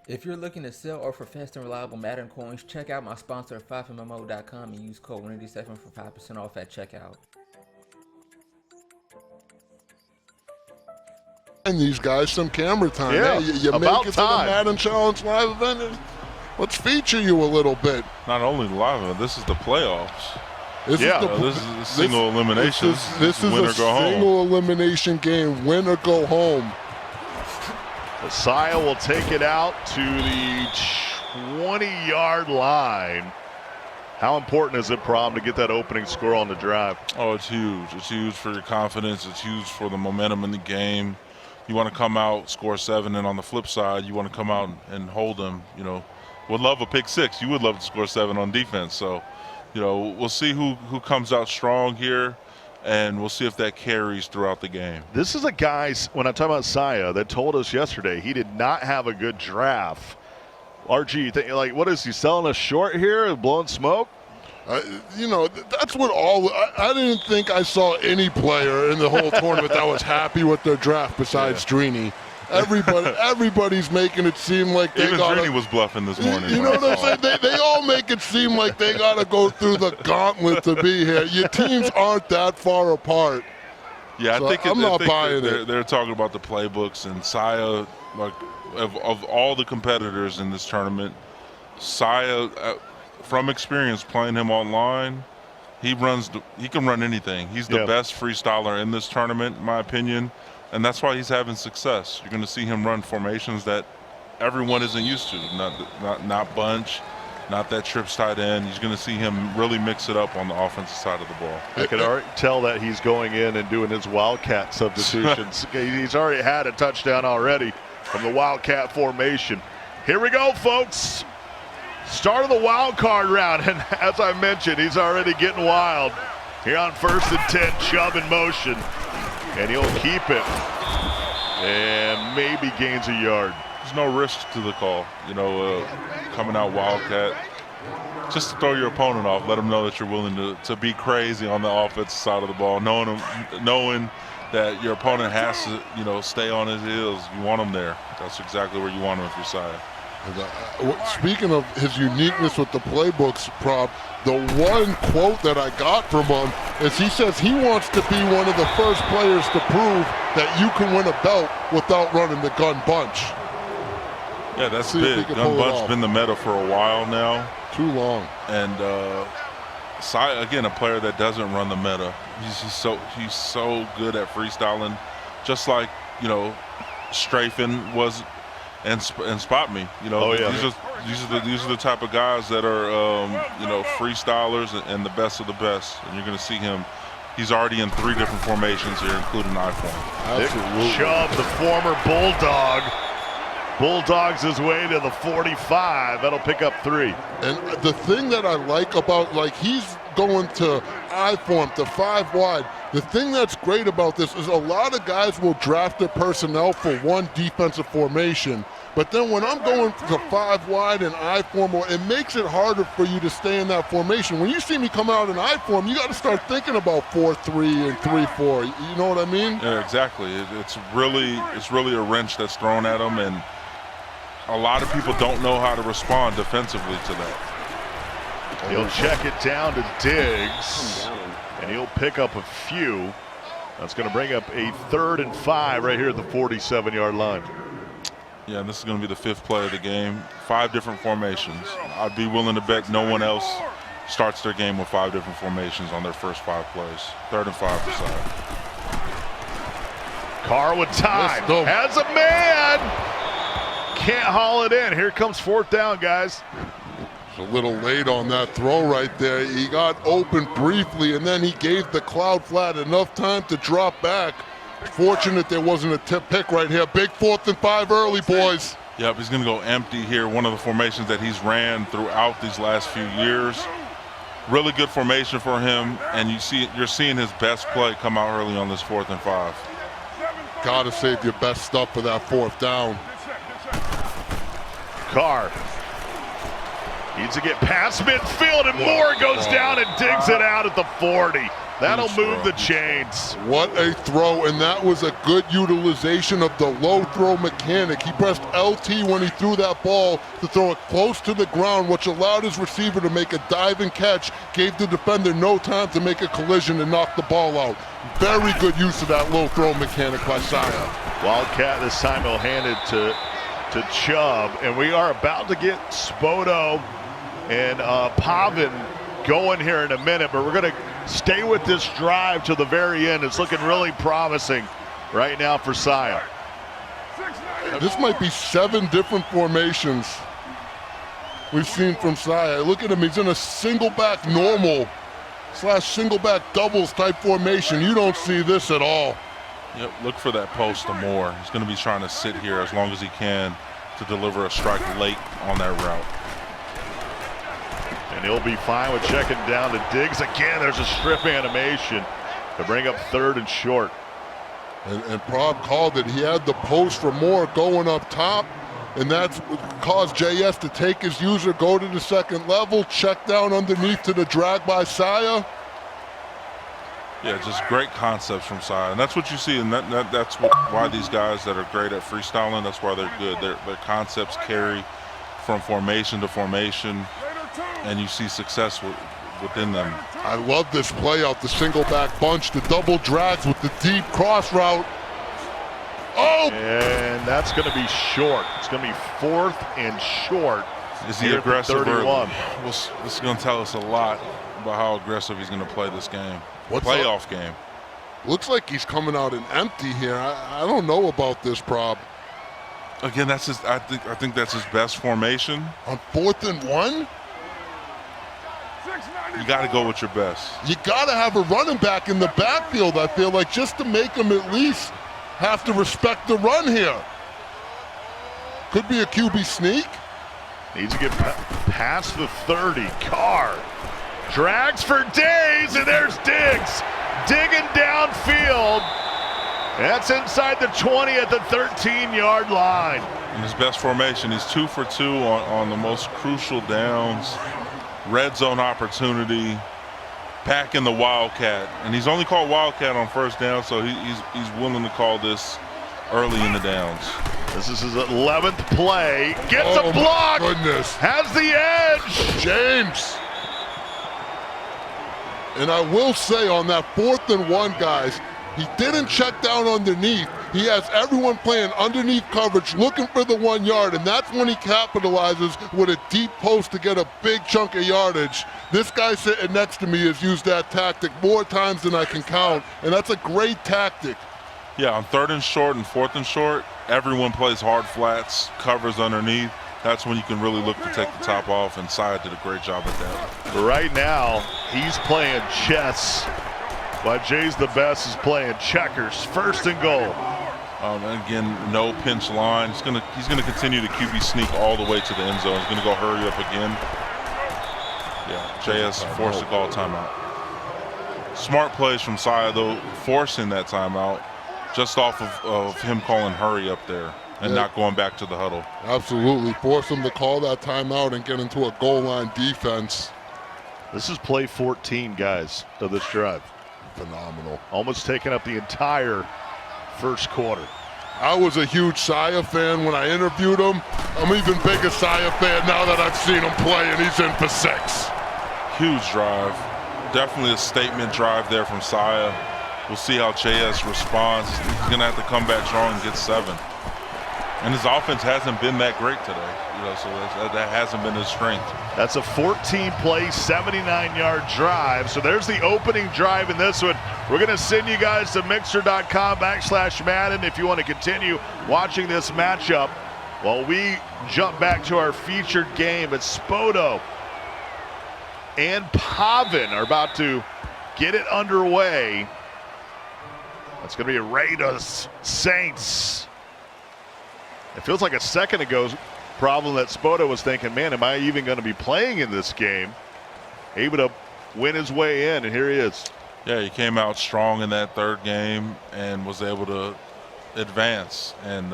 If you're looking to sell or for fast and reliable Madden coins, check out my sponsor 5MMO.com and use code WINNER7 for 5% off at checkout. And these guys some camera time. Yeah, Hey, you make it to the Madden Challenge live event. Let's feature you a little bit. Not only the live event, this is the playoffs. This is a single elimination. This is win a or go home. single elimination game. Win or go home. Messiah will take it out to the 20-yard line. How important is it, Prom, to get that opening score on the drive? Oh, it's huge. It's huge for your confidence. It's huge for the momentum in the game. You want to come out, score 7, and on the flip side, you want to come out and hold them. You know, would love a pick 6. You would love to score 7 on defense. So, you know, we'll see who comes out strong here, and we'll see if that carries throughout the game. This is a guy, when I talk about Saya, that told us yesterday he did not have a good draft. RG, you think, like, what is he selling us short here, blowing smoke? You know, that's what I didn't think I saw any player in the whole tournament that was happy with their draft besides Drini. Everybody's making it seem like they got. Even Drini was bluffing this morning. You know what I'm saying? They all make it seem like they got to go through the gauntlet to be here. Your teams aren't that far apart. Yeah, so I think I'm not buying it. They're talking about the playbooks, and Saya, like of all the competitors in this tournament, Saya, from experience playing him online, he can run anything. He's the best freestyler in this tournament, in my opinion, and that's why he's having success. You're going to see him run formations that everyone isn't used to. Not bunch, not that trips tight end. You're going to see him really mix it up on the offensive side of the ball. I can already tell that he's going in and doing his Wildcat substitutions. He's already had a touchdown already from the Wildcat formation. Here we go, folks. Start of the wild card round, and as I mentioned, he's already getting wild. Here on 1st and 10, Chubb in motion, and he'll keep it, and maybe gains a yard. There's no risk to the call, you know, coming out Wildcat. Just to throw your opponent off, let them know that you're willing to be crazy on the offensive side of the ball, knowing that your opponent has to, you know, stay on his heels. You want him there. That's exactly where you want him if you're Saya. Speaking of his uniqueness with the playbooks, Prop, the one quote that I got from him is he says he wants to be one of the first players to prove that you can win a belt without running the gun bunch. Yeah, that's big. Gun bunch been the meta for a while now. Too long. And Saya, again, a player that doesn't run the meta. He's so good at freestyling, just like, you know, Strafen was. And spot me, you know. These are the type of guys that are, you know, freestylers and the best of the best. And you're going to see him. He's already in 3 different formations here, including I-form. Nick Chubb, the former Bulldog, bulldogs his way to the 45. That'll pick up 3. And the thing that I like about, like, he's going to I-form, to 5 wide. The thing that's great about this is a lot of guys will draft their personnel for one defensive formation, but then when I'm going to 5 wide and I-form, it makes it harder for you to stay in that formation. When you see me come out in I-form, you got to start thinking about 4-3 and 3-4. You know what I mean? Yeah, exactly. It's really a wrench that's thrown at them, and a lot of people don't know how to respond defensively to that. He'll check it down to Diggs, and he'll pick up a few. That's going to bring up a 3rd and 5 right here at the 47-yard line. Yeah, this is going to be the 5th play of the game. 5 different formations. I'd be willing to bet no one else starts their game with 5 different formations on their first 5 plays. 3rd and 5 for Saya. Carr with time. Has a man. Can't haul it in. Here comes 4th down, guys. A little late on that throw right there. He got open briefly, and then he gave the cloud flat enough time to drop back. Fortunate there wasn't a tip pick right here. Big 4th and 5 early, boys. Yep, he's going to go empty here. One of the formations that he's ran throughout these last few years. Really good formation for him, and you're seeing his best play come out early on this 4th and 5. Got to save your best stuff for that 4th down. Carr needs to get past midfield, and Moore goes down and digs it out at the 40. That'll Huge move throw. the chains. What a throw, and that was a good utilization of the low throw mechanic. He pressed LT when he threw that ball to throw it close to the ground, which allowed his receiver to make a diving catch, gave the defender no time to make a collision and knock the ball out. Very good use of that low throw mechanic by Saya. Wildcat this time will hand it to Chubb, and we are about to get Spoto and Pavan going here in a minute, but we're going to stay with this drive to the very end. It's looking really promising right now for Saya. This might be 7 different formations we've seen from Saya. Look at him, he's in a single back normal / single back doubles type formation. You don't see this at all. Yep, look for that post or more. He's going to be trying to sit here as long as he can to deliver a strike late on that route. And he'll be fine with checking down to Diggs. Again, there's a strip animation to bring up 3rd and short. And Prob called it. He had the post for more going up top, and that's what caused JS to take his user, go to the 2nd level, check down underneath to the drag by Saya. Yeah, just great concepts from Saya, and that's what you see, and that's why these guys that are great at freestyling, that's why they're good. Their concepts carry from formation to formation, and you see success within them. I love this play out, the single back bunch, the double drags with the deep cross route. Oh! And that's going to be short. It's going to be 4th and short. Is he aggressive early? This is going to tell us a lot about how aggressive he's going to play this game. Playoff game. Looks like he's coming out and empty here. I don't know about this, Prob. Again, that's his. I think that's his best formation. On 4th and 1? You got to go with your best. You got to have a running back in the backfield, I feel like, just to make him at least have to respect the run here. Could be a QB sneak. Needs to get past the 30. Carr drags for days, and there's Diggs digging downfield. That's inside the 20 at the 13-yard line. In his best formation, he's 2 for 2 on the most crucial downs. Red zone opportunity, back in the Wildcat, and he's only called Wildcat on 1st down, so he's willing to call this early in the downs. This is his 11th play. Gets a block. Goodness. Has the edge. James. And I will say on that 4th and 1, guys, he didn't check down underneath. He has everyone playing underneath coverage, looking for the 1 yard, and that's when he capitalizes with a deep post to get a big chunk of yardage. This guy sitting next to me has used that tactic more times than I can count, and that's a great tactic. Yeah, on 3rd and short and 4th and short, everyone plays hard flats, covers underneath. That's when you can really look to take the top off, and Saya did a great job at that. Right now, he's playing chess, while Jay's the best is playing checkers. 1st and goal. Again, no pinch line. He's gonna continue to QB sneak all the way to the end zone. He's gonna go hurry up again. Yeah, JS forced to call timeout. Smart plays from Saya though, forcing that timeout just off of him calling hurry up there and not going back to the huddle. Absolutely, force him to call that timeout and get into a goal line defense. This is play 14, guys, of this drive. Phenomenal. Almost taking up the entire 1st quarter. I was a huge Saya fan when I interviewed him. I'm even bigger Saya fan now that I've seen him play, and he's in for 6. Huge drive. Definitely a statement drive there from Saya. We'll see how JS responds. He's going to have to come back strong and get 7. And his offense hasn't been that great today, so that hasn't been his strength. That's a 14-play, 79-yard drive. So there's the opening drive in this one. We're going to send you guys to mixer.com/Madden if you want to continue watching this matchup while we jump back to our featured game. It's Spoto and Pavan are about to get it underway. That's going to be a Raiders Saints. It feels like a second ago's problem that Spoto was thinking, man, am I even going to be playing in this game? Able to win his way in, and here he is. Yeah, he came out strong in that 3rd game and was able to advance. And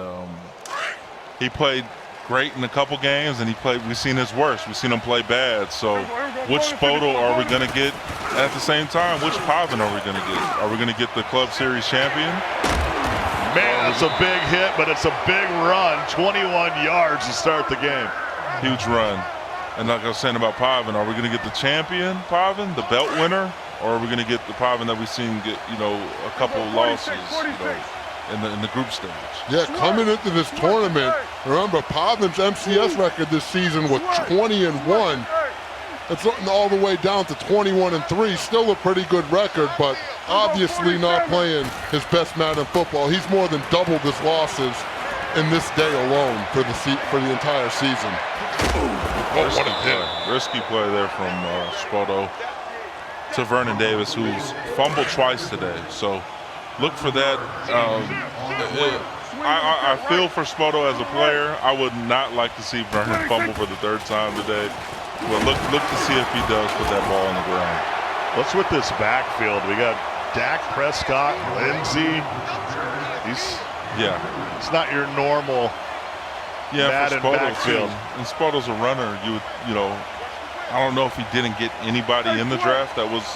he played great in a couple games, and we've seen his worst. We've seen him play bad. So which Spoto are we going to get at the same time? Which Pavan are we going to get? Are we going to get the Club Series champion? Man, that's a big hit, but it's a big run. 21 yards to start the game. Huge run. And like I was saying about Pavan, are we going to get the champion Pavan, the belt winner, or are we going to get the Pavan that we've seen get, a couple losses, in the group stage? Yeah, coming into this tournament, remember Pavan's MCS record this season was 20-1. It's all the way down to 21-3. Still a pretty good record, but obviously not playing his best Madden football. He's more than doubled his losses in this day alone for the entire season. Risky play there from Spoto to Vernon Davis, who's fumbled twice today. So look for that. I feel for Spoto as a player. I would not like to see Vernon fumble for the third time today. But look to see if he does put that ball on the ground. What's with this backfield? We got Dak Prescott, Lindsey. It's not your normal Madden backfield. And Spoto's a runner. I don't know if he didn't get anybody in the draft that was,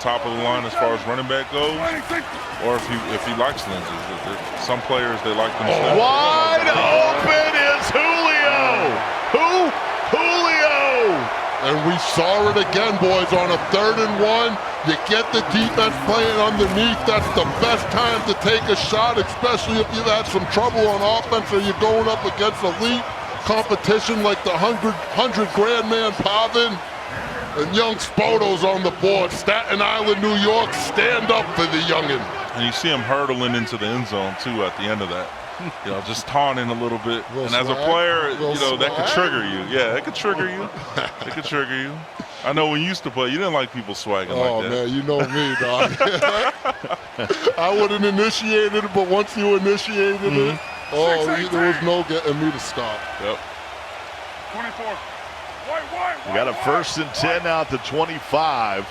top of the line as far as running back goes, or if he likes Lindsey. Some players, they like them. Wide open is Julio. Julio. And we saw it again, boys, on a 3rd and 1. You get the defense playing underneath. That's the best time to take a shot, especially if you've had some trouble on offense or you're going up against elite competition like the 100 grand man Pavan. And young Spoto's on the board. Staten Island, New York, stand up for the youngin'. And you see him hurdling into the end zone, too, at the end of that. Just taunting a little bit. And as a player, that could trigger you. Yeah, it could trigger you. It could trigger you. I know when you used to play, you didn't like people swagging like that. Oh, man, you know me, dog. I wouldn't initiate it, but once you initiated it, there was no getting me to stop. Yep. 24. We got a 1st and 10 out to 25.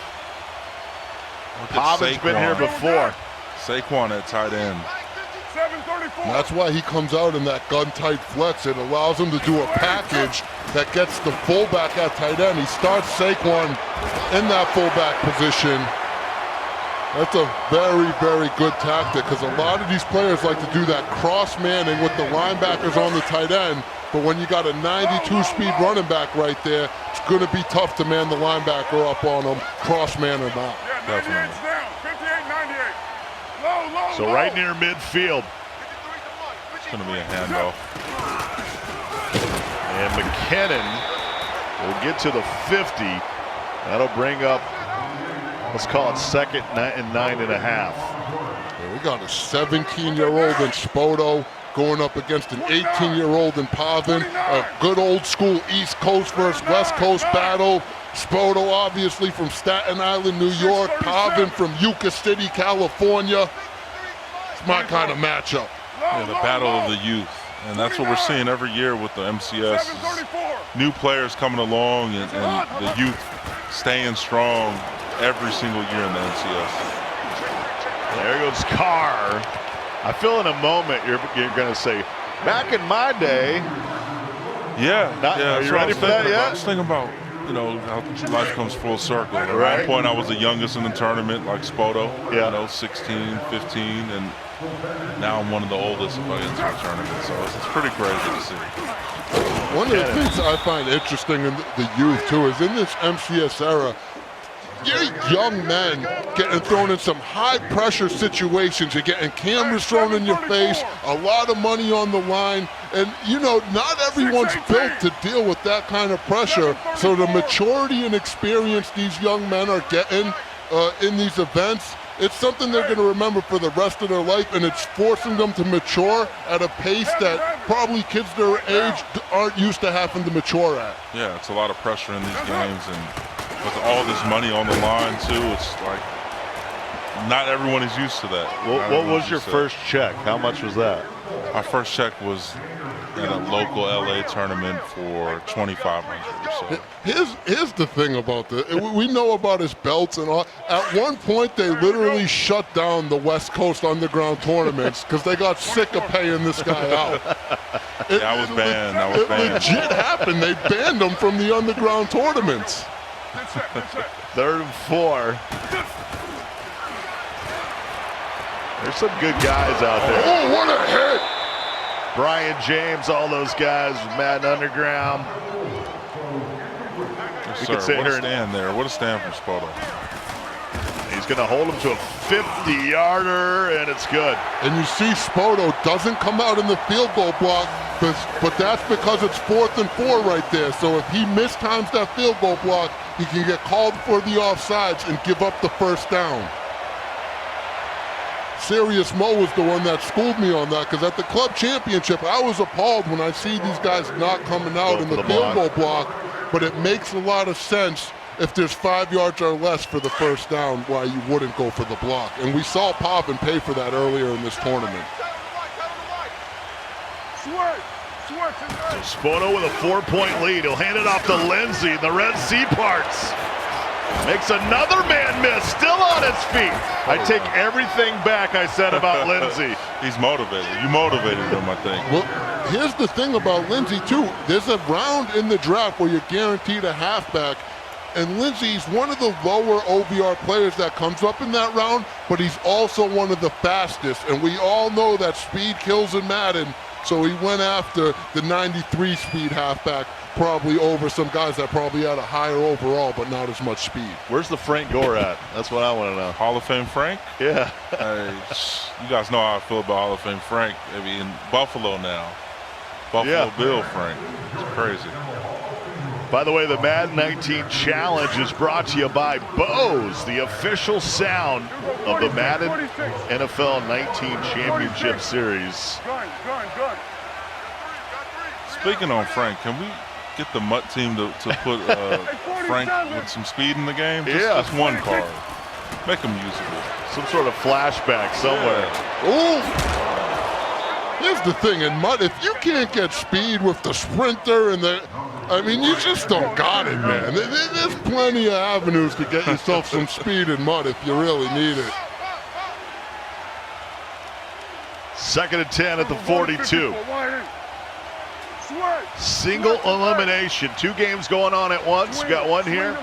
Pavan's been here before. Saquon at tight end. And that's why he comes out in that gun-tight flex. It allows him to do a package that gets the fullback at tight end. He starts Saquon in that fullback position. That's a very, very good tactic because a lot of these players like to do that cross-manning with the linebackers on the tight end. But when you got a 92-speed running back right there, it's going to be tough to man the linebacker up on him, cross-man or not. Definitely. So right near midfield. It's going to be a handoff. And McKinnon will get to the 50. That'll bring up, let's call it 2nd and 9.5. Yeah, we got a 17-year-old in Spoto going up against an 18-year-old in Pavan. A good old school East Coast versus West Coast battle. Spoto obviously from Staten Island, New York. Pavan from Yucca City, California. It's my kind of matchup. Yeah, the battle of the youth. And that's what we're seeing every year with the MCS. New players coming along and the youth staying strong every single year in the MCS. There goes Carr. I feel in a moment you're going to say, back in my day. Yeah. Are you ready for that yet? I was thinking about, how life comes full circle. At one point, I was the youngest in the tournament, like Spoto. 16, 15, and now I'm one of the oldest if I enter a tournament. So it's pretty crazy to see. One of the things I find interesting in the youth, too, is in this MCS era, you're young men getting thrown in some high-pressure situations. You're getting cameras thrown in your face, a lot of money on the line. And, not everyone's built to deal with that kind of pressure. So the maturity and experience these young men are getting in these events, it's something they're going to remember for the rest of their life, and it's forcing them to mature at a pace that probably kids their age aren't used to having to mature at. Yeah, it's a lot of pressure in these games, and with all this money on the line, too, it's like not everyone is used to that. What was your first check? How much was that? Our first check was at a local LA tournament for $2,500 or so. Here's the thing about this. We know about his belts and all. At one point, they literally shut down the West Coast underground tournaments because they got sick of paying this guy out. That was banned. That was It banned. legit happened. They banned him from the underground tournaments. Good set, good set. 3rd and 4. There's some good guys out there. Oh, what a hit! Brian James, all those guys, Madden Underground. Yes, We sir. could sit What here a and- stand there. What a stand from Spoto. He's going to hold him to a 50-yarder, and it's good. And you see Spoto doesn't come out in the field goal block, but that's because it's 4th and 4 right there. So if he mistimes that field goal block, he can get called for the offsides and give up the first down. Serious Mo was the one that schooled me on that, because at the club championship, I was appalled when I see these guys not coming out in the field goal block, but it makes a lot of sense if there's 5 yards or less for the first down, why you wouldn't go for the block. And we saw Pavan pay for that earlier in this tournament. So Spoto with a 4-point lead. He'll hand it off to Lindsey. The Red Sea parts. Makes another man miss, still on his feet. I take everything back I said about Lindsey. He's motivated. You motivated him, I think. Well, here's the thing about Lindsey, too. There's a round in the draft where you're guaranteed a halfback, and Lindsey's one of the lower OBR players that comes up in that round, but he's also one of the fastest, and we all know that speed kills in Madden, so he went after the 93 speed halfback, probably over some guys that probably had a higher overall, but not as much speed. Where's the Frank Gore at? That's what I want to know. Hall of Fame Frank? Yeah. Hey, you guys know how I feel about Hall of Fame Frank. I mean, in Buffalo now. Buffalo Yeah. Bill Frank. It's crazy. By the way, the Madden 19 Challenge is brought to you by Bose, the official sound of the Madden NFL 19 Championship Series. Gun. Speaking on Frank, can we get the Mutt team to put Frank with some speed in the game? Just one card. Make him usable. Some sort of flashback somewhere. Ooh! Here's the thing, in Mutt, if you can't get speed with the sprinter and I mean, you just don't got it, man. There's plenty of avenues to get yourself some speed in Mutt if you really need it. 2nd and 10 at the 42. Single elimination. 2 games going on at once. Got one here.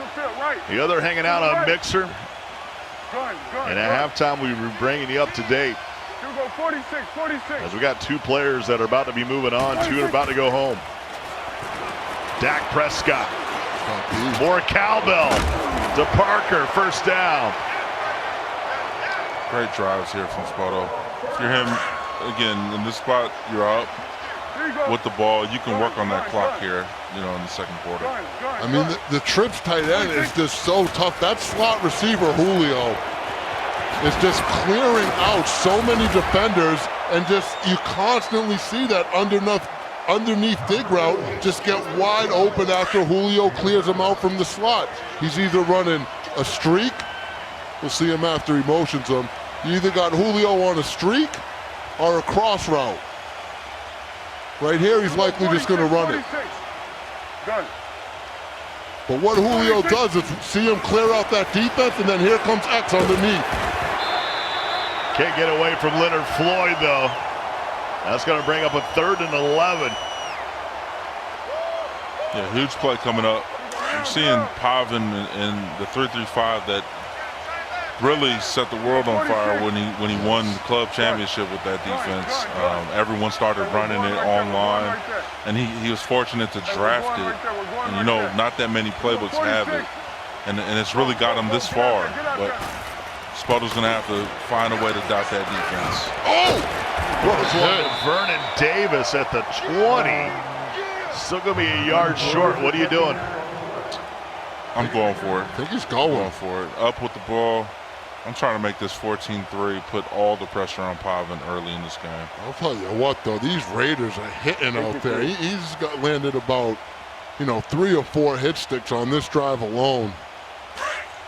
The other hanging out on Mixer. And at halftime, we were bringing you up to date. 46. As we got 2 players that are about to be moving on. 2 are about to go home. Dak Prescott. More cowbell to Parker. First down. Great drives here from Spoto. If you're him, again, in this spot, you're up with the ball. You can work on that clock here, in the second quarter. I mean, the trips tight end is just so tough. That slot receiver, Julio, is just clearing out so many defenders, and you constantly see that underneath dig route just get wide open after Julio clears him out from the slot. He's either running a streak, we'll see him after he motions him. You either got Julio on a streak or a cross route. Right here, he's likely just going to run it. But what Julio does is see him clear out that defense, and then here comes X underneath. Can't get away from Leonard Floyd, though. That's going to bring up a 3rd and 11. Yeah, huge play coming up. I'm seeing Pavan in the 3-3-5 that really set the world on fire when he won the club championship with that defense. Everyone started running it online, and he was fortunate to draft it. And not that many playbooks have it, and it's really got him this far. But Spoto's going to have to find a way to doubt that defense. Oh! What was one to Vernon Davis at the 20. Still going to be a yard short. What are you doing? I'm going for it. I think he's Going going. for it. Up with the ball. I'm trying to make this 14-3, put all the pressure on Pavan early in this game. I'll tell you what, though, these Raiders are hitting out there. He's landed about, 3 or 4 hit sticks on this drive alone.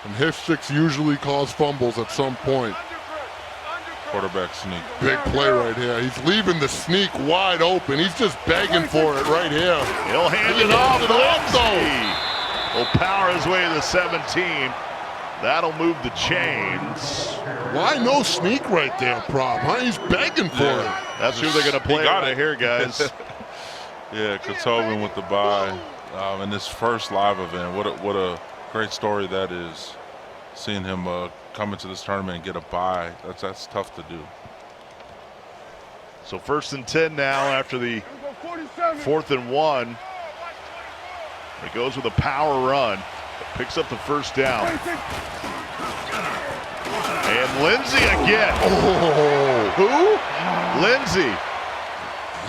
And hit sticks usually cause fumbles at some point. Quarterback sneak. Big play right here. He's leaving the sneak wide open. He's just begging for it right here. He'll hand it off to Lindsey. Will power his way to the 17. That'll move the chains. Why no sneak right there, Prop? Huh? He's begging for it. That's who they're going to play right here, guys. Yeah, Kotovin with the bye in this first live event. What a great story that is. Seeing him come into this tournament and get a bye, that's tough to do. So 1st and 10 now after the 4th and 1. He goes with a power run. Picks up the first down. And Lindsey again. Oh, who? Lindsey.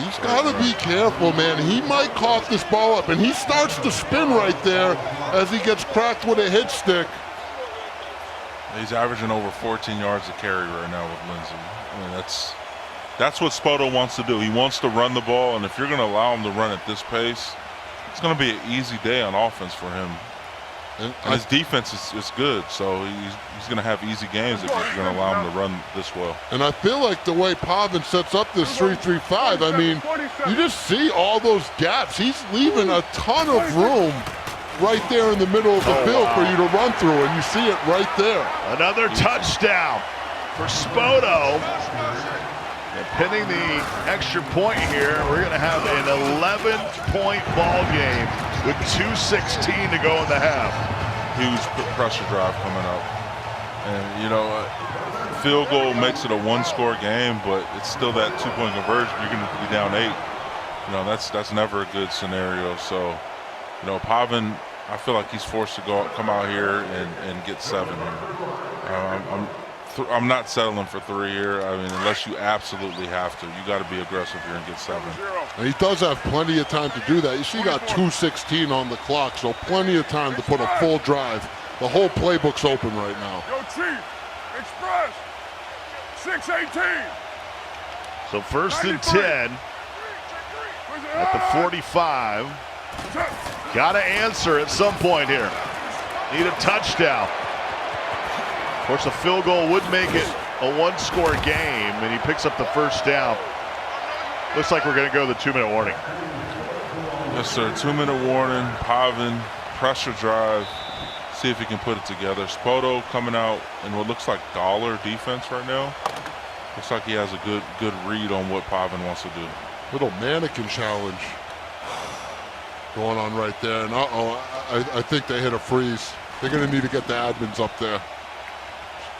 He's got to be careful, man. He might cough this ball up, and he starts to spin right there as he gets cracked with a hit stick. He's averaging over 14 yards a carry right now with Lindsey. I mean, that's what Spoto wants to do. He wants to run the ball, and if you're going to allow him to run at this pace, it's going to be an easy day on offense for him. And his defense is good, so he's going to have easy games if you're going to allow him to run this well. And I feel like the way Pavan sets up this 3-3-5, I mean, you just see all those gaps. He's leaving a ton of room right there in the middle of the field for you to run through, and you see it right there. Another touchdown for Spoto. And pinning the extra point here, we're going to have an 11-point ball game with 2:16 to go in the half. Huge pressure drive coming up. And, you know, field goal makes it a one-score game, but it's still that two-point conversion. You're going to be down 8. You know, that's never a good scenario. So, you know, Pavan, I feel like he's forced to come out here and get 7 here. I'm not settling for 3 here. I mean, unless you absolutely have to. You got to be aggressive here and get 7. And he does have plenty of time to do that. You see, he got 2:16 on the clock, so plenty of time to put a full drive. The whole playbook's open right now. Yo, Chief, Express, 618. So 1st and 10 at the 45. Got to answer at some point here. Need a touchdown. Of course, a field goal would make it a one-score game, and he picks up the first down. Looks like we're going to go to the 2-minute warning. Yes, sir. 2-minute warning. Pavan, pressure drive. See if he can put it together. Spoto coming out in what looks like dollar defense right now. Looks like he has a good read on what Pavan wants to do. Little mannequin challenge going on right there. And I think they hit a freeze. They're going to need to get the admins up there.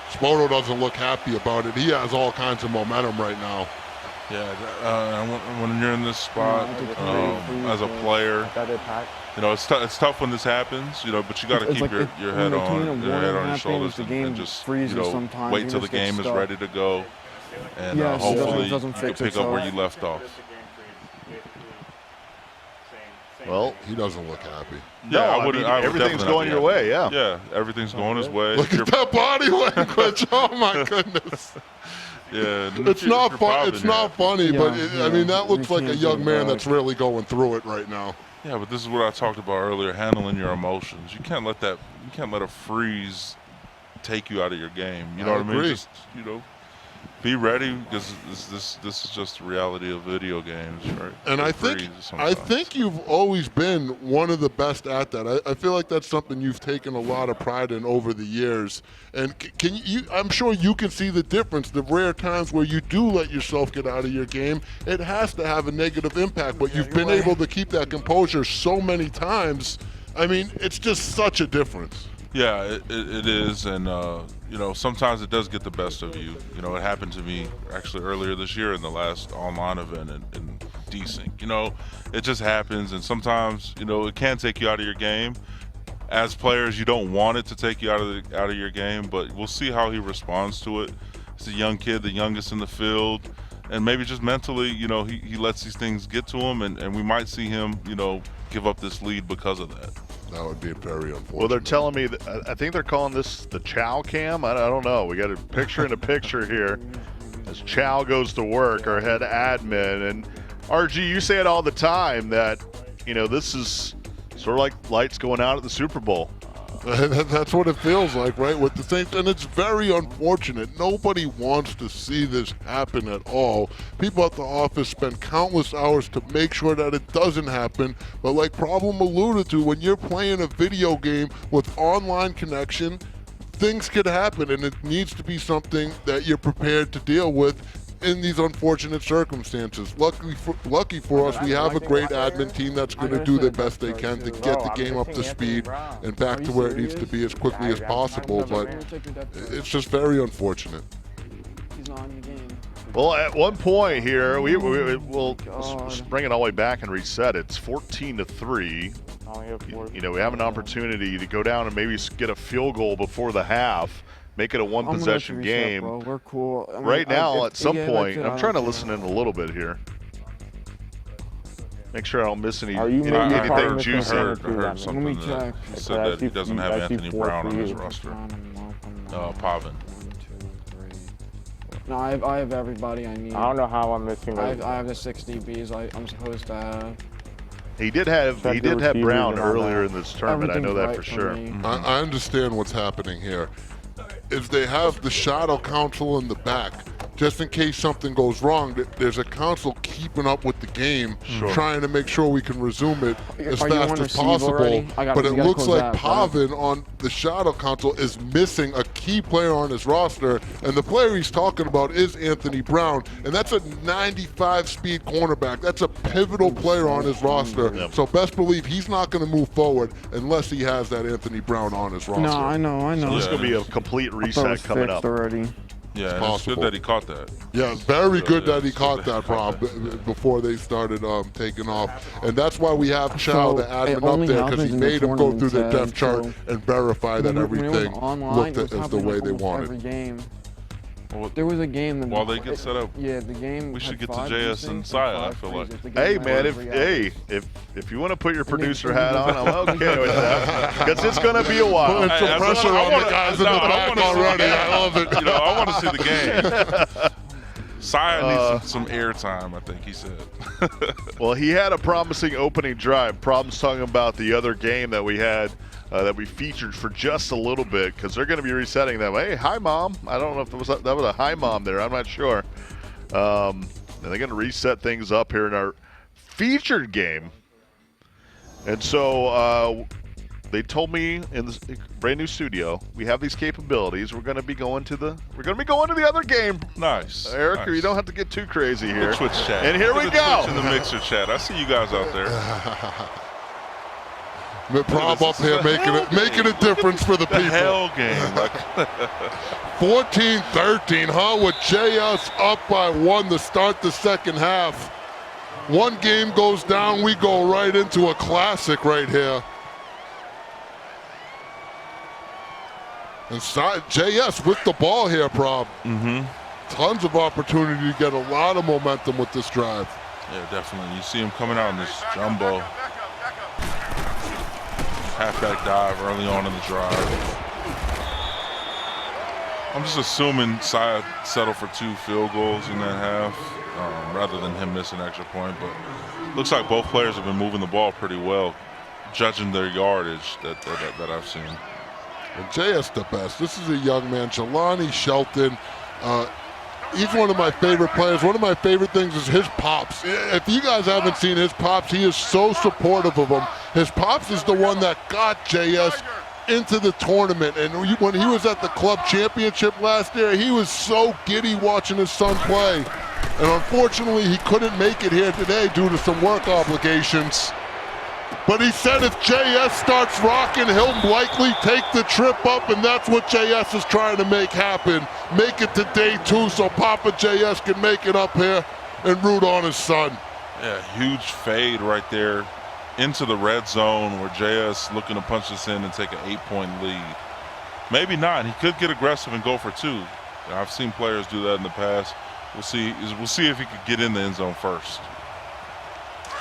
Spoto doesn't look happy about it. He has all kinds of momentum right now. Yeah, when you're in this spot as a player, you know, it's tough when this happens, you know, but you got to keep like your head on your shoulders and just, you know, wait till the game is ready to go, and hopefully you can pick up where you left off. Well, he doesn't look happy. No, I would everything's going your way, yeah. Yeah, everything's going his way. Look at that body language. Oh, my goodness. Yeah, it's not fun. It's not funny, but I mean, that looks like a young man that's really going through it right now. Yeah, but this is what I talked about earlier: handling your emotions. You can't let a freeze take you out of your game. You know what I mean? Just, you know, be ready, because this is just the reality of video games, right? And I think you've always been one of the best at that. I feel like that's something you've taken a lot of pride in over the years. And I'm sure you can see the difference. The rare times where you do let yourself get out of your game, it has to have a negative impact. But you've been able to keep that composure so many times. I mean, it's just such a difference. Yeah, it is, and you know, sometimes it does get the best of you. You know, it happened to me actually earlier this year in the last online event in Desync. You know, it just happens, and sometimes, you know, it can take you out of your game. As players, you don't want it to take you out of your game, but we'll see how he responds to it. He's a young kid, the youngest in the field, and maybe just mentally, you know, he lets these things get to him, and we might see him, you know, give up this lead because of that. That would be very unfortunate. Well, they're telling me that, I think they're calling this the Chow Cam. I don't know. We got a picture in a picture here as Chow goes to work, our head admin. And RG, you say it all the time that, you know, this is sort of like lights going out at the Super Bowl. That's what it feels like, right, with the Saints, and it's very unfortunate. Nobody wants to see this happen at all. People at the office spend countless hours to make sure that it doesn't happen, but like Problem alluded to, when you're playing a video game with online connection, things could happen, and it needs to be something that you're prepared to deal with in these unfortunate circumstances. Lucky for us, we have a great admin team that's going to do the best they can to get the game up to speed and back to where it needs to be as quickly as possible, but it's just very unfortunate. He's not in the game. Well, at one point here, we'll bring it all the way back and reset. It's 14-3. You know, we have an opportunity to go down and maybe get a field goal before the half. Make it a one-possession game. Bro. We're cool. I mean, right now, at some point, I'm trying to listen in a little bit here. Make sure I don't miss anything juicy. I heard something that said that he doesn't have Anthony Brown on his roster. Pavan. No, I have everybody I need. I don't know how I'm missing. I have the 6 DBs I'm supposed to have. He did have Brown earlier in this tournament. I know that for sure. I understand what's happening here. Is they have the shadow counsel in the back, just in case something goes wrong. There's a counsel keeping up with the game, trying to make sure we can resume it as fast as possible. But it looks like Pavan on the shadow counsel is missing a key player on his roster, and the player he's talking about is Anthony Brown, and that's a 95 speed cornerback. That's a pivotal player on his roster. So best believe he's not going to move forward unless he has that Anthony Brown on his roster. No, I know. So this is going to be a complete reset coming up. Already. Yeah, it's good that he caught that. Yeah, very good that he caught that, Rob, before they started taking off. And that's why we have Chow, the admin, up there, because he made him go through the depth chart and verify that everything looked as the way they wanted. Well, there was a game. While they get set up, yeah, the game. We should get to JS and Saya. I feel like. Hey man, if you want to put your producer hat on, I'm okay with that. Because it's going to be a while. Put some pressure on the guys in the back already. I love it. You know, I want to see the game. Saya needs some airtime, I think he said. Well, he had a promising opening drive. Problems talking about the other game that we had. That we featured for just a little bit, because they're going to be resetting them. Hey, hi, Mom. I don't know if that was a hi, Mom there. I'm not sure. And they're going to reset things up here in our featured game. And so they told me in this brand new studio, we have these capabilities. We're going to be going to the other game. Nice. Eric, nice. You don't have to get too crazy here. The Twitch chat. And here we go. In the mixer chat. I see you guys out there. Prob up here making a difference for the people. Hell game. 14-13, huh? With JS up by 1 to start the second half. One game goes down, we go right into a classic right here. And JS with the ball here, Prob. Tons of opportunity to get a lot of momentum with this drive. Yeah, definitely. You see him coming out in this jumbo. Halfback dive early on in the drive. I'm just assuming Saya settled for 2 field goals in that half rather than him missing an extra point. But looks like both players have been moving the ball pretty well, judging their yardage that I've seen. And JS the best. This is a young man, Jelani Shelton. He's one of my favorite players. One of my favorite things is his pops. If you guys haven't seen his pops, he is so supportive of him. His pops is the one that got JS into the tournament. And when he was at the club championship last year, he was so giddy watching his son play. And unfortunately, he couldn't make it here today due to some work obligations. But he said if JS starts rocking, he'll likely take the trip up, and that's what JS is trying to make happen. Make it to day 2 so Papa JS can make it up here and root on his son. Yeah, huge fade right there into the red zone where JS looking to punch this in and take an 8-point lead. Maybe not. He could get aggressive and go for 2. I've seen players do that in the past. We'll see if he could get in the end zone first.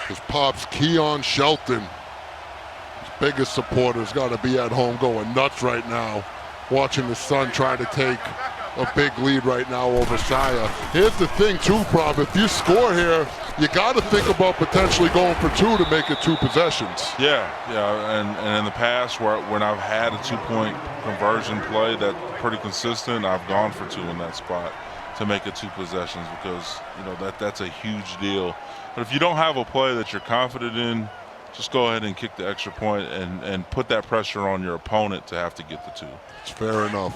His pops, Keon Shelton, his biggest supporter's got to be at home going nuts right now, watching his son try to take a big lead right now over Saya. Here's the thing too, Prob, if you score here, you got to think about potentially going for 2 to make it 2 possessions. Yeah, and in the past when I've had a 2-point conversion play that's pretty consistent, I've gone for 2 in that spot to make it 2 possessions, because you know that's a huge deal. But if you don't have a play that you're confident in, just go ahead and kick the extra point and put that pressure on your opponent to have to get the 2. It's fair enough.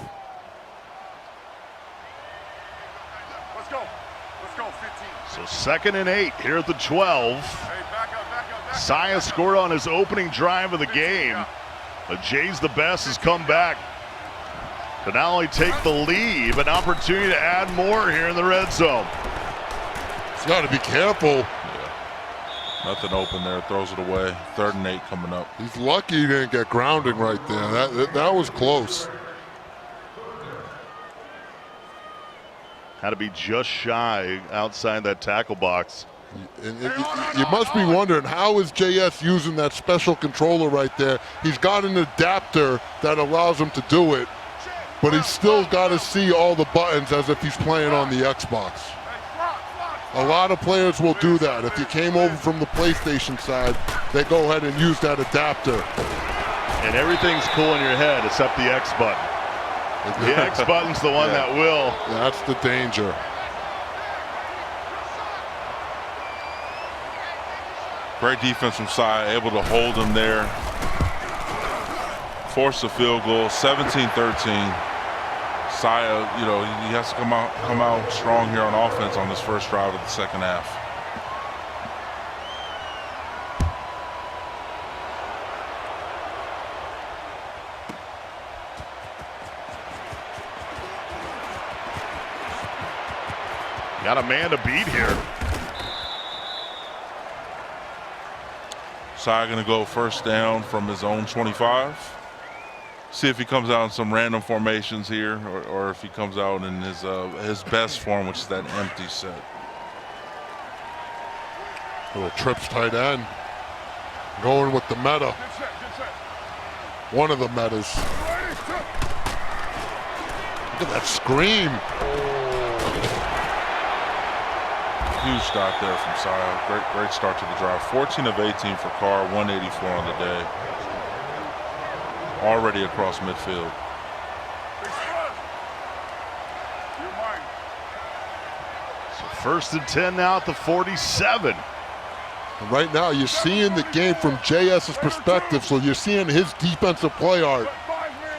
Let's go. Let's go, 15. So 2nd and 8 here at the 12. Hey, back up, back up, back Saya up. scored on his opening drive of the game. But Jay's the best has come back to not only take the lead, but an opportunity to add more here in the red zone. He's got to be careful. Nothing open there, throws it away. 3rd and 8 coming up. He's lucky he didn't get grounding right there. That was close. Had to be just shy outside that tackle box. And you must be wondering, how is JS using that special controller right there? He's got an adapter that allows him to do it, but he's still got to see all the buttons as if he's playing on the Xbox. A lot of players will do that. If you came over from the PlayStation side, they go ahead and use that adapter. And everything's cool in your head except the X button. The X button's the one that will. That's the danger. Great defense from Saya, able to hold him there. Force the field goal, 17-13. Saya, you know, he has to come out strong here on offense on this first drive of the 2nd half. Got a man to beat here. Saya gonna go 1st down from his own 25. See if he comes out in some random formations here, or if he comes out in his best form, which is that empty set. Little trips tight end. Going with the meta. One of the metas. Look at that scream. Huge stop there from Saya. Great start to the drive. 14 of 18 for Carr, 184 on the day. Already across midfield. So 1st and 10 now at the 47. And right now, you're seeing the game from JS's perspective, so you're seeing his defensive play art.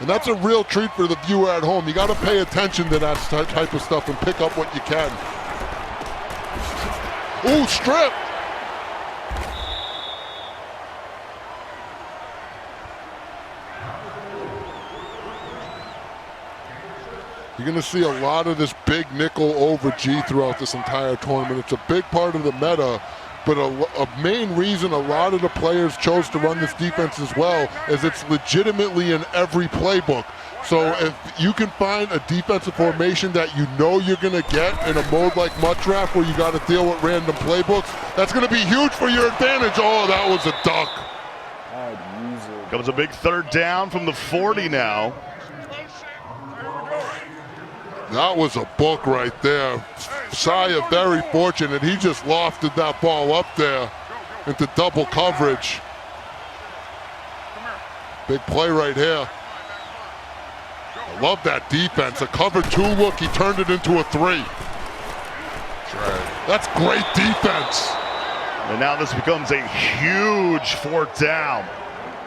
And that's a real treat for the viewer at home. You got to pay attention to that type of stuff and pick up what you can. Ooh, strip! You're going to see a lot of this big nickel over G throughout this entire tournament. It's a big part of the meta, but a main reason a lot of the players chose to run this defense as well is it's legitimately in every playbook. So if you can find a defensive formation that you know you're going to get in a mode like Mutt Draft where you got to deal with random playbooks, that's going to be huge for your advantage. Oh, that was a duck. Comes a big 3rd down from the 40 now. That was a book right there. Saya very fortunate. He just lofted that ball up there into double coverage. Big play right here. I love that defense. A cover 2 look, he turned it into a 3. That's great defense. And now this becomes a huge 4th down.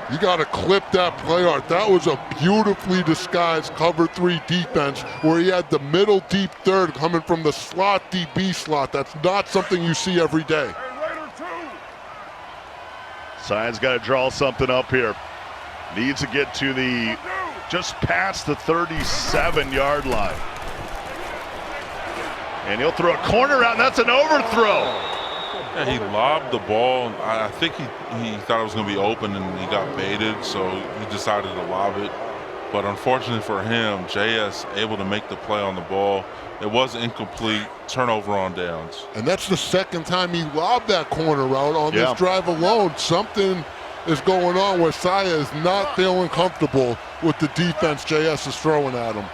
You got to clip that play art. That was a beautifully disguised cover 3 defense where he had the middle deep third coming from the slot DB slot. That's not something you see every day. Saya's got to draw something up here. Needs to get to the just past the 37-yard line. And he'll throw a corner out, and that's an overthrow. Yeah, he lobbed the ball. I think he thought it was going to be open, and he got baited, so he decided to lob it. But unfortunately for him, JS able to make the play on the ball. It was incomplete, turnover on downs. And that's the 2nd time he lobbed that corner route on this drive alone. Something is going on where Saya is not feeling comfortable with the defense JS is throwing at him.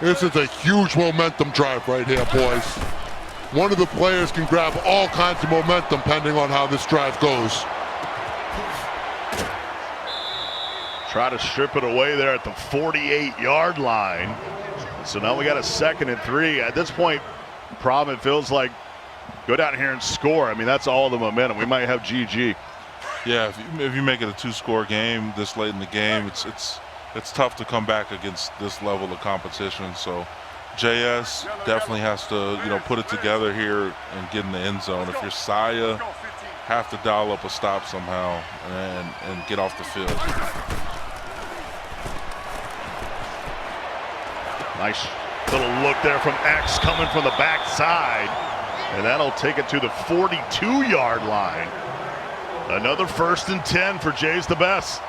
This is a huge momentum drive right here, boys. One of the players can grab all kinds of momentum depending on how this drive goes. Try to strip it away there at the 48-yard line. So now we got a 2nd and 3. At this point, Pavan, it feels like go down here and score. I mean, that's all the momentum. We might have GG. Yeah, if you make it a 2-score game this late in the game, it's tough to come back against this level of competition. So JS definitely has to, put it together here and get in the end zone. If you're Saya, have to dial up a stop somehow and get off the field. Nice little look there from X coming from the backside. And that'll take it to the 42-yard line. Another 1st and 10 for Jay's the best.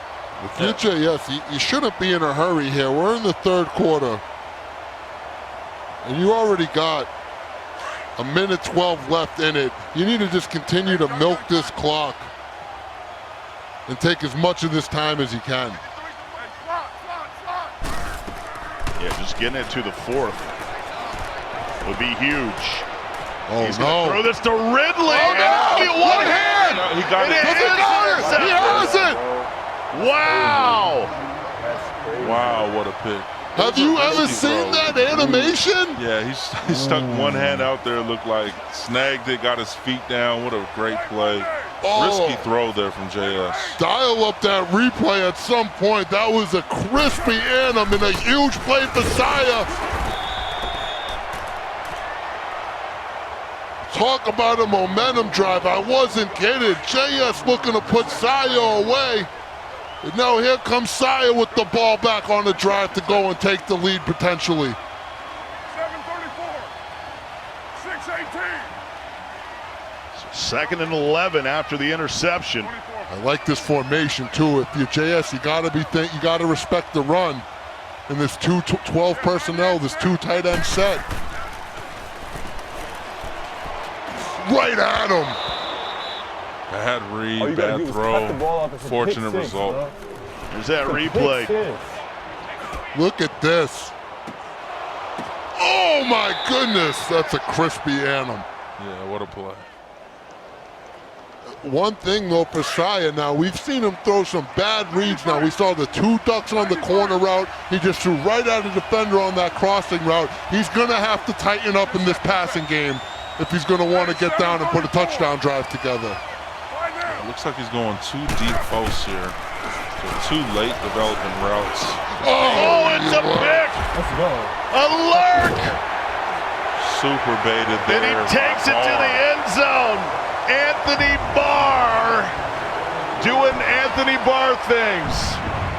If you're JS, you shouldn't be in a hurry here. We're in the 3rd quarter. And you already got a minute 12 left in it. You need to just continue to milk this clock and take as much of this time as you can. Yeah, just getting it to the 4th would be huge. Oh, He's no. going to throw this to Ridley. Oh, no. One hand. No, he got it. He has it. Wow. Wow, what a pick. Have you ever seen that animation? Yeah, he stuck one hand out there, looked like snagged it, got his feet down. What a great play. Oh. Risky throw there from JS. Dial up that replay at some point. That was a crispy anim and a huge play for Saya. Talk about a momentum drive. I wasn't kidding. JS looking to put Saya away. And now here comes Saya with the ball back on the drive to go and take the lead potentially. 7:34. 6:18. 2nd and 11 after the interception. I like this formation too. If you're JS, you gotta respect the run. And this 12 personnel, this 2 tight end set. Right at him. Bad read, bad throw, fortunate result. There's that replay. Look at this. Oh my goodness, that's a crispy anim. Yeah, what a play. One thing though for Saya now, we've seen him throw some bad reads now. We saw the 2 ducks on the corner route. He just threw right at a defender on that crossing route. He's gonna have to tighten up in this passing game if he's gonna want to get down and put a touchdown drive together. It looks like he's going 2 deep posts here. So 2 late developing routes. Oh, it's a pick! Let's go. A lurk! Super baited there. And he takes it to the end zone. Anthony Barr doing Anthony Barr things.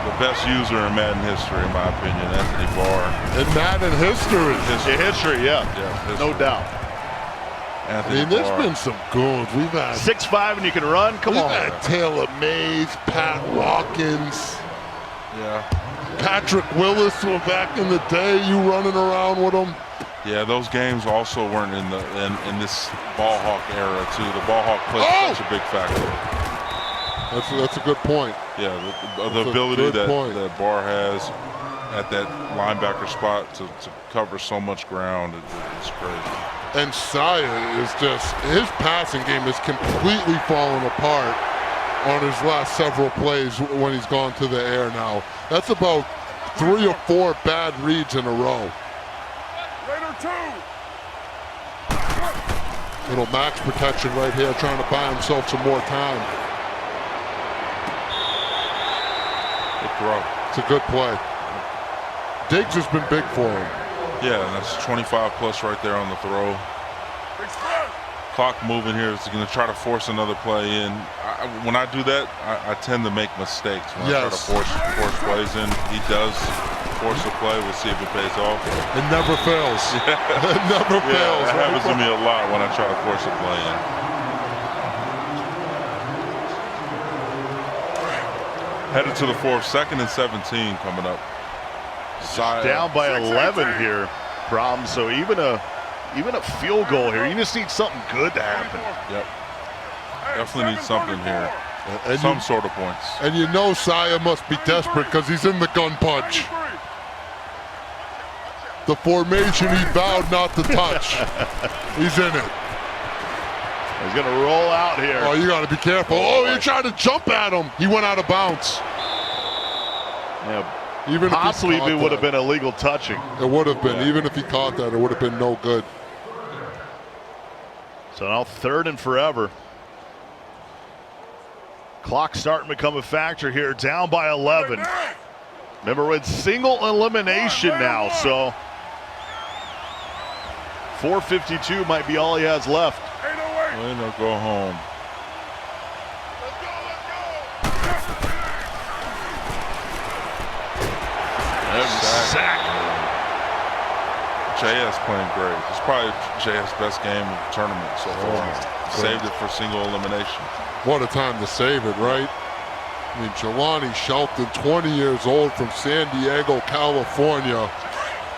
The best user in Madden history, in my opinion, Anthony Barr. In Madden history. History, yeah. History. No doubt. Anthony There's Barr. been some goons. We've had 6'5" and you can run. Come we've on. had Taylor Mays, Pat Watkins, Yeah. Patrick Willis from back in the day. You running around with him. Yeah, those games also weren't in this ball hawk era too. The ball hawk played such a big factor. That's a good point. Yeah, the That's a ability good point. that Barr has at that linebacker spot to cover so much ground, it's crazy. And Saya is just, his passing game is completely falling apart on his last several plays when he's gone to the air now. That's about 3 or 4 bad reads in a row. Raider 2. Little max protection right here, trying to buy himself some more time. Good throw. It's a good play. Diggs has been big for him. Yeah, and that's 25 plus right there on the throw. Big spread. Clock moving here is going to try to force another play in. When I do that, I tend to make mistakes. When I try to force plays in, he does force a play. We'll see if it pays off. It never fails. It never fails. That happens to me a lot when I try to force a play in. Headed to the 4th, 2nd and 17 coming up. Down by 11 here, Problem. So even a field goal here, you just need something good to happen. Yep. Definitely need something here. And Some sort of points. And you know Saya must be desperate because he's in the gun punch. The formation he vowed not to touch. He's in it. He's going to roll out here. Oh, you got to be careful. Oh, he tried to jump at him. He went out of bounds. Yeah, Even possibly if he it would have caught been illegal touching. that, it would have been. Even if he caught that, it would have been no good. So now 3rd and forever. Clock starting to become a factor here. Down by 11. Remember, with single elimination now, so 4:52 might be all he has left. Way to go home. Sack. JS playing great. It's probably JS' best game of the tournament so far. Saved it for single elimination. What a time to save it, right? I mean, Jelani Shelton, 20 years old from San Diego, California,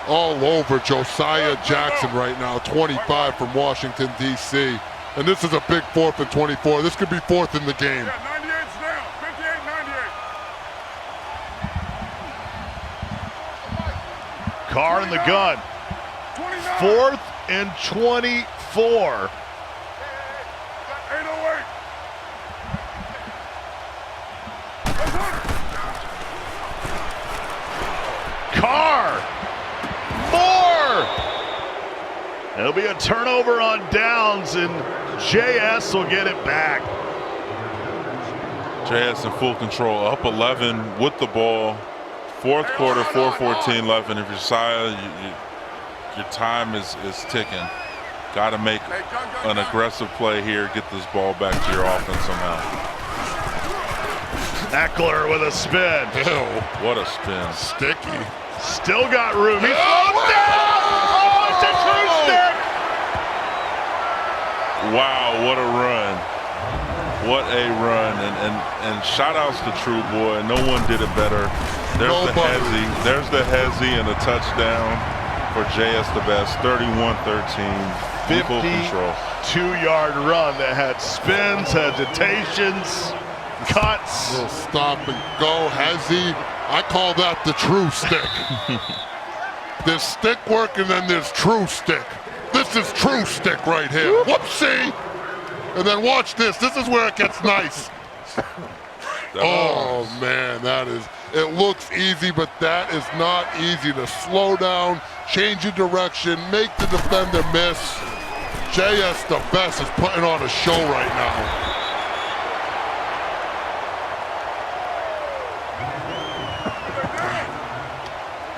all over Josiah Jackson right now, 25 from Washington, D.C. And this is a big 4th and 24. This could be 4th in the game. Yeah, 98's down. 58-98. Carr in the gun. 4th and 24. 808. Carr. More. It'll be a turnover on downs, and JS will get it back. JS in full control, up 11 with the ball. 4th quarter, 4:14 left, and if you're Josiah, your time is ticking. Got to make an aggressive play here, get this ball back to your offense somehow. Eckler with a spin. Ew. What a spin. Sticky. Still got room. He slows down. Oh, it's a true stick. Wow, what a run. What a run. And shout outs to True Boy. No one did it better. There's the hezzy. There's the hezzy and a touchdown for JS the best. 31-13. 52-yard run that had spins, hesitations, cuts. Little stop and go, hezzy. I call that the true stick. There's stick work and then there's true stick. This is true stick right here. Whoopsie! And then watch this. This is where it gets nice. Oh man, that is, it looks easy, but that is not easy to slow down, change your direction, make the defender miss. JS the best is putting on a show right now.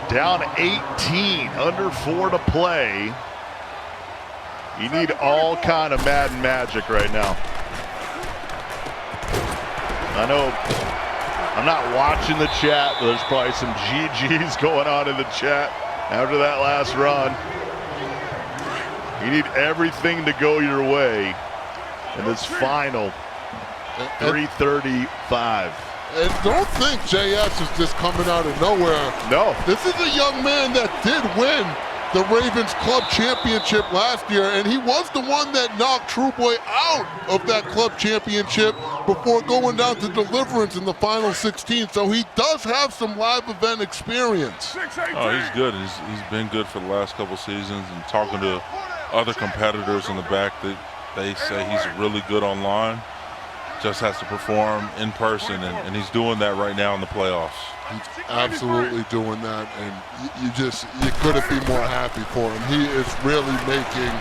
Down 18, under 4 to play. You need all kind of Madden magic right now. I know I'm not watching the chat, but there's probably some GGs going on in the chat after that last run. You need everything to go your way in this final 3:35. And don't think JS is just coming out of nowhere. No. This is a young man that did win the Ravens Club Championship last year, and he was the one that knocked True Boy out of that club championship before going down to Deliverance in the final 16. So he does have some live event experience. Oh, he's good. He's been good for the last couple seasons, and talking to other competitors in the back, they say he's really good online. Just has to perform in person, and he's doing that right now in the playoffs. He's absolutely doing that, and you couldn't be more happy for him. He is really making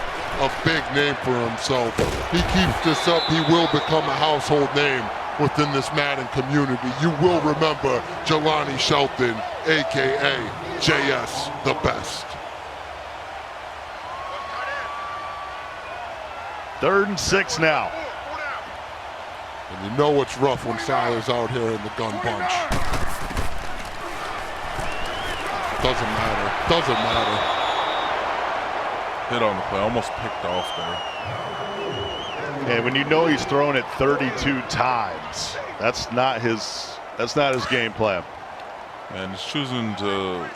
a big name for himself. He keeps this up, he will become a household name within this Madden community. You will remember Jelani Shelton, AKA JS the best. 3rd and 6 now. And you know it's rough when Siler's out here in the gun bunch. Doesn't matter. Doesn't matter. Hit on the play, almost picked off there. And when you know he's thrown it 32 times, that's not his game plan. And he's choosing to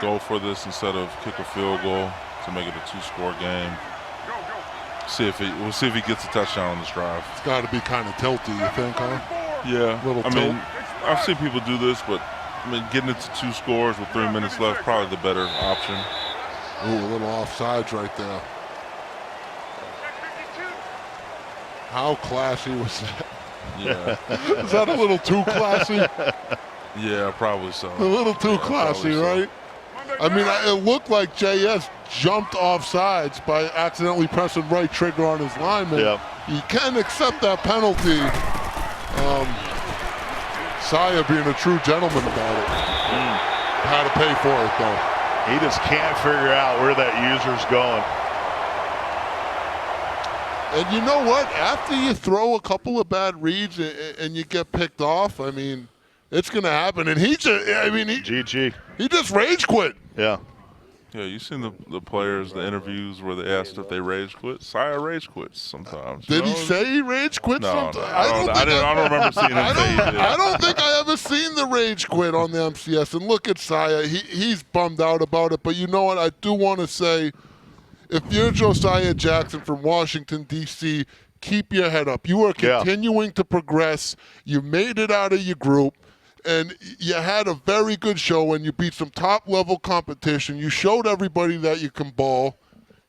go for this instead of kick a field goal to make it a 2-score game. We'll see if he gets a touchdown on this drive. It's got to be kind of tilty, you think, huh? Yeah. Little tilt. mean, I've seen people do this, but I mean, getting it to 2 scores with 3 minutes left, probably the better option. Ooh, a little offsides right there. How classy was that? Yeah. Is that a little too classy? Yeah, probably so. A little too classy, so. right? I mean, it looked like JS jumped off sides by accidentally pressing right trigger on his lineman. Yep. He can accept that penalty. Saya being a true gentleman about it. Had to pay for it, though. He just can't figure out where that user's going. And you know what? After you throw a couple of bad reads and you get picked off, I mean, it's going to happen. And he just rage quit. Yeah. Yeah, you seen the players, the interviews where they asked if they rage quit. Saya rage quits sometimes. Did he say he rage quit sometimes? I don't remember seeing him say he did. I don't think I ever seen the rage quit on the MCS. And look at Saya. He's bummed out about it. But you know what? I do want to say, if you're Josiah Jackson from Washington, D.C., keep your head up. You are continuing to progress. You made it out of your group. And you had a very good show and you beat some top-level competition. You showed everybody that you can ball.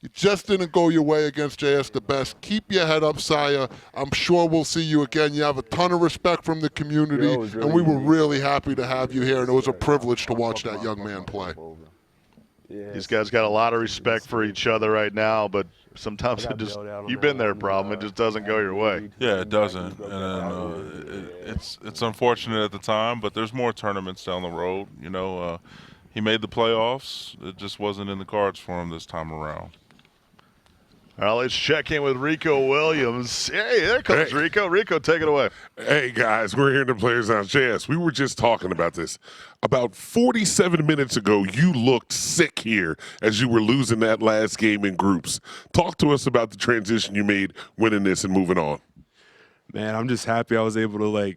You just didn't go your way against JS the Best. Keep your head up, Saya. I'm sure we'll see you again. You have a ton of respect from the community, and we were really happy to have you here, and it was a privilege to watch that young man play. These guys got a lot of respect for each other right now, but sometimes it just, you've been there, problem. It just doesn't go your way. Yeah, it doesn't. And it's unfortunate at the time, but there's more tournaments down the road. You know, he made the playoffs. It just wasn't in the cards for him this time around. All right, let's check in with Rico Williams. Hey, there comes Rico. Rico, take it away. Hey, guys, we're here in the Players Lounge. JS, we were just talking about this. About 47 minutes ago, you looked sick here as you were losing that last game in groups. Talk to us about the transition you made winning this and moving on. Man, I'm just happy I was able to,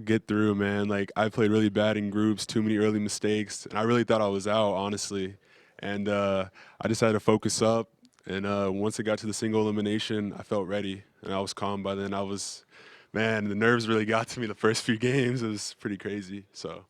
get through, man. I played really bad in groups, too many early mistakes, and I really thought I was out, honestly. And I just had to focus up. And once it got to the single elimination, I felt ready, and I was calm by then. Man, the nerves really got to me the first few games. It was pretty crazy, so.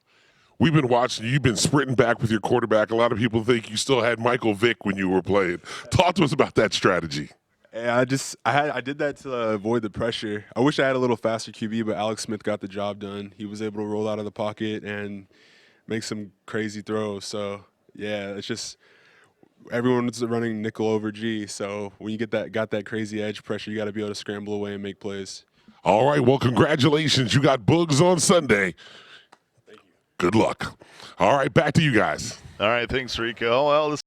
We've been watching you. You've been sprinting back with your quarterback. A lot of people think you still had Michael Vick when you were playing. Talk to us about that strategy. Yeah, I did that to avoid the pressure. I wish I had a little faster QB, but Alex Smith got the job done. He was able to roll out of the pocket and make some crazy throws. So, yeah, it's just – everyone's running nickel over G, so when you got that crazy edge pressure, you got to be able to scramble away and make plays. All right, well, congratulations. You got Boogs on Sunday. Thank you. Good luck. All right, back to you guys. All right, thanks, Rico. Well, this